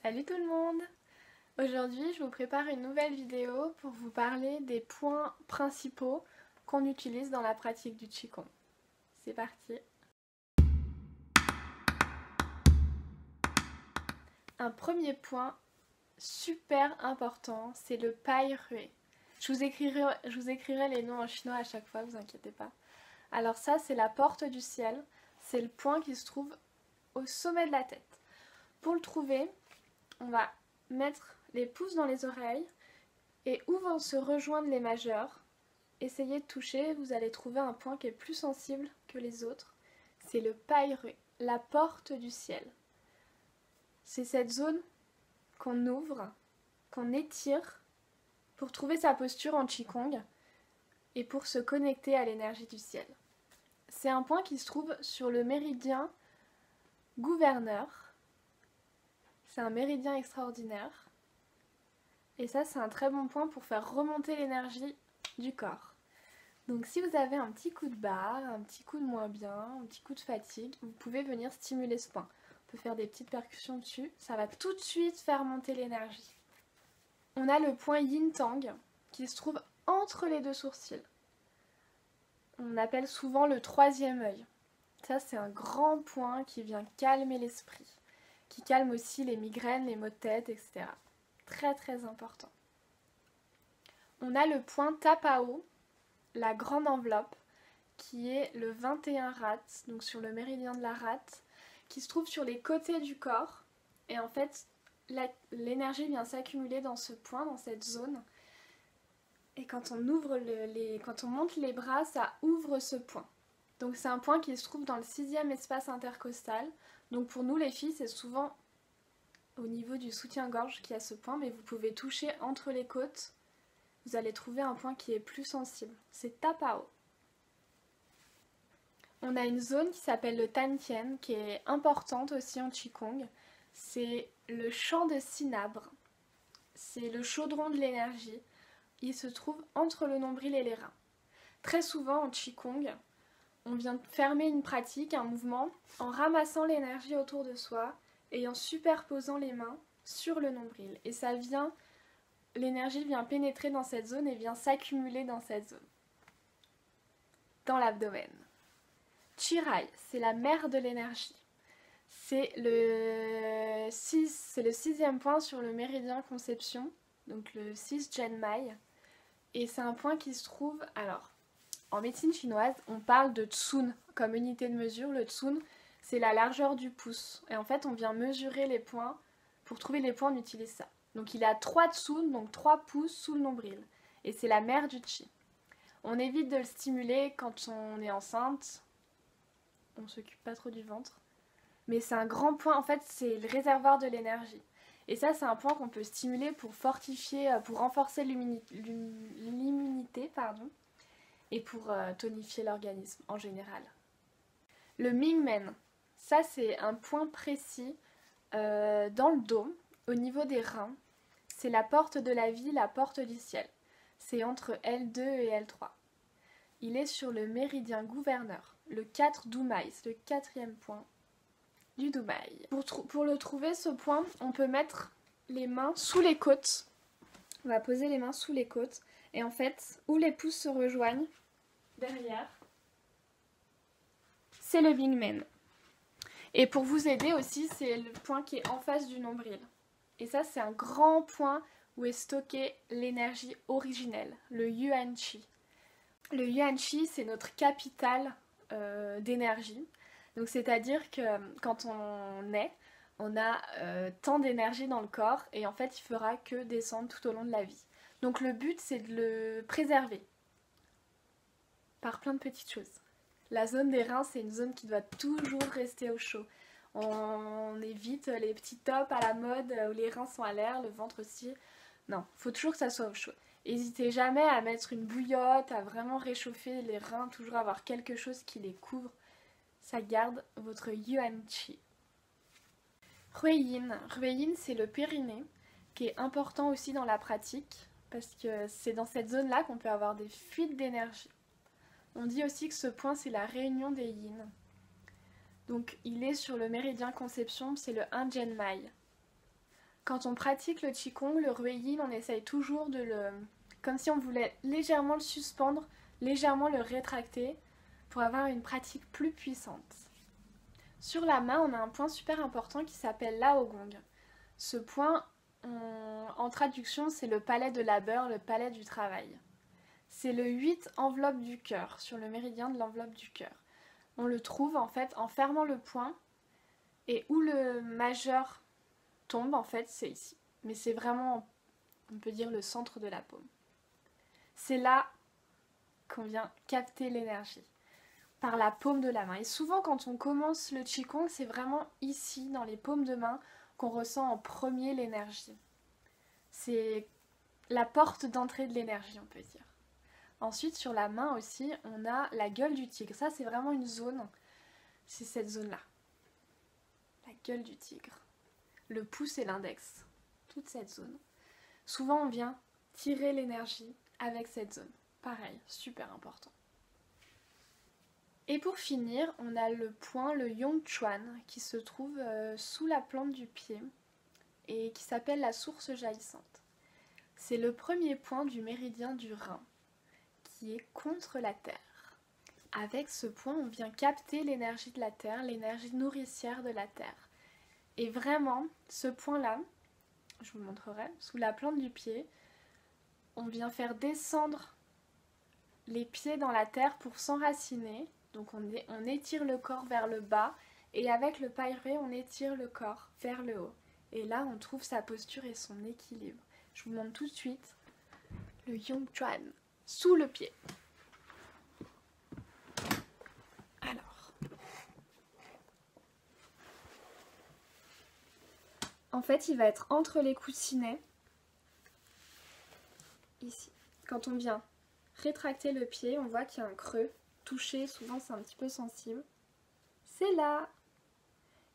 Salut tout le monde! Aujourd'hui, je vous prépare une nouvelle vidéo pour vous parler des points principaux qu'on utilise dans la pratique du Qigong. C'est parti! Un premier point super important, c'est le Pai Rui. Je vous écrirai les noms en chinois à chaque fois, vous inquiétez pas. Alors ça, c'est la porte du ciel. C'est le point qui se trouve au sommet de la tête. Pour le trouver, on va mettre les pouces dans les oreilles et où vont se rejoindre les majeurs. Essayez de toucher, vous allez trouver un point qui est plus sensible que les autres. C'est le Pai Rui, la porte du ciel. C'est cette zone qu'on ouvre, qu'on étire pour trouver sa posture en Qigong et pour se connecter à l'énergie du ciel. C'est un point qui se trouve sur le méridien gouverneur. C'est un méridien extraordinaire. Et ça, c'est un très bon point pour faire remonter l'énergie du corps. Donc si vous avez un petit coup de barre, un petit coup de moins bien, un petit coup de fatigue, vous pouvez venir stimuler ce point. On peut faire des petites percussions dessus, ça va tout de suite faire monter l'énergie. On a le point Yin Tang qui se trouve entre les deux sourcils. On appelle souvent le troisième œil. Ça, c'est un grand point qui vient calmer l'esprit, qui calme aussi les migraines, les maux de tête, etc. Très très important. On a le point Tapao, la grande enveloppe, qui est le 21 rate, donc sur le méridien de la rate, qui se trouve sur les côtés du corps. Et en fait, l'énergie vient s'accumuler dans ce point, dans cette zone. Et quand on quand on monte les bras, ça ouvre ce point. Donc c'est un point qui se trouve dans le 6e espace intercostal. Donc pour nous les filles, c'est souvent au niveau du soutien-gorge qu'il y a ce point, mais vous pouvez toucher entre les côtes. Vous allez trouver un point qui est plus sensible. C'est Tapao. On a une zone qui s'appelle le Tantien, qui est importante aussi en Qigong. C'est le champ de cinabre. C'est le chaudron de l'énergie. Il se trouve entre le nombril et les reins. Très souvent en Qigong, on vient fermer une pratique, un mouvement, en ramassant l'énergie autour de soi et en superposant les mains sur le nombril. Et l'énergie vient pénétrer dans cette zone et vient s'accumuler dans cette zone. Dans l'abdomen. Chirai, c'est la mère de l'énergie. C'est le 6e point sur le méridien conception, donc le 6 Genmai. Et c'est un point qui se trouve, alors, en médecine chinoise, on parle de tsun comme unité de mesure. Le tsun, c'est la largeur du pouce. Et en fait, on vient mesurer les points. Pour trouver les points, on utilise ça. Donc il a 3 tsun, donc 3 pouces sous le nombril. Et c'est la mère du chi. On évite de le stimuler quand on est enceinte. On s'occupe pas trop du ventre. Mais c'est un grand point, en fait, c'est le réservoir de l'énergie. Et ça, c'est un point qu'on peut stimuler pour fortifier, pour renforcer l'immunité, et pour tonifier l'organisme en général. Le Mingmen, ça c'est un point précis dans le dos, au niveau des reins. C'est la porte de la vie, la porte du ciel. C'est entre L2 et L3. Il est sur le méridien gouverneur, le 4 Dumai, c'est le 4e point du Dumai. Pour le trouver, ce point, on peut mettre les mains sous les côtes. On va poser les mains sous les côtes. Et en fait, où les pouces se rejoignent, derrière, c'est le Mingmen. Et pour vous aider aussi, c'est le point qui est en face du nombril. Et ça, c'est un grand point où est stockée l'énergie originelle, le Yuan Qi. Le Yuan Qi, c'est notre capital d'énergie. Donc c'est-à-dire que quand on naît, on a tant d'énergie dans le corps et en fait, il fera que descendre tout au long de la vie. Donc le but, c'est de le préserver par plein de petites choses. La zone des reins, c'est une zone qui doit toujours rester au chaud. On évite les petits tops à la mode où les reins sont à l'air, le ventre aussi. Non, il faut toujours que ça soit au chaud. N'hésitez jamais à mettre une bouillotte, à vraiment réchauffer les reins, toujours avoir quelque chose qui les couvre. Ça garde votre Yuan Qi. Ruiyin. Ruiyin, c'est le périnée, qui est important aussi dans la pratique, parce que c'est dans cette zone-là qu'on peut avoir des fuites d'énergie. On dit aussi que ce point, c'est la réunion des yin. Donc il est sur le méridien conception, c'est le 1 Genmai. Quand on pratique le Qigong, le Rueyin, on essaye toujours de le... comme si on voulait légèrement le suspendre, légèrement le rétracter pour avoir une pratique plus puissante. Sur la main, on a un point super important qui s'appelle l'Aogong. Ce point, en traduction, c'est le palais de labeur, le palais du travail. C'est le 8 enveloppe du cœur, sur le méridien de l'enveloppe du cœur. On le trouve en fait en fermant le poing, et où le majeur tombe en fait, c'est ici. Mais c'est vraiment, on peut dire, le centre de la paume. C'est là qu'on vient capter l'énergie, par la paume de la main. Et souvent quand on commence le Qigong, c'est vraiment ici, dans les paumes de main, qu'on ressent en premier l'énergie. C'est la porte d'entrée de l'énergie, on peut dire. Ensuite, sur la main aussi, on a la gueule du tigre. Ça, c'est vraiment une zone, c'est cette zone-là. La gueule du tigre. Le pouce et l'index, toute cette zone. Souvent, on vient tirer l'énergie avec cette zone. Pareil, super important. Et pour finir, on a le point, le Yongquan, qui se trouve sous la plante du pied et qui s'appelle la source jaillissante. C'est le premier point du méridien du rein, qui est contre la terre. Avec ce point, on vient capter l'énergie de la terre, l'énergie nourricière de la terre. Et vraiment, ce point-là, je vous montrerai, sous la plante du pied, on vient faire descendre les pieds dans la terre pour s'enraciner. Donc on étire le corps vers le bas et avec le Pai Rui, on étire le corps vers le haut. Et là, on trouve sa posture et son équilibre. Je vous montre tout de suite le Yongquan sous le pied. Alors, en fait, il va être entre les coussinets, ici. Quand on vient rétracter le pied, on voit qu'il y a un creux. Toucher, souvent c'est un petit peu sensible. C'est là.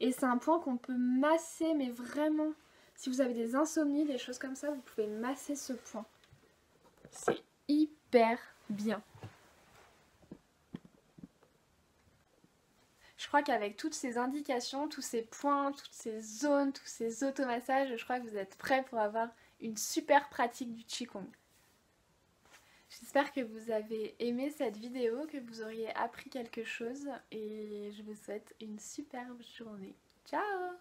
Et c'est un point qu'on peut masser, mais vraiment, si vous avez des insomnies, des choses comme ça, vous pouvez masser ce point. C'est hyper bien. Je crois qu'avec toutes ces indications, tous ces points, toutes ces zones, tous ces automassages, je crois que vous êtes prêts pour avoir une super pratique du Qigong. J'espère que vous avez aimé cette vidéo, que vous auriez appris quelque chose et je vous souhaite une superbe journée. Ciao!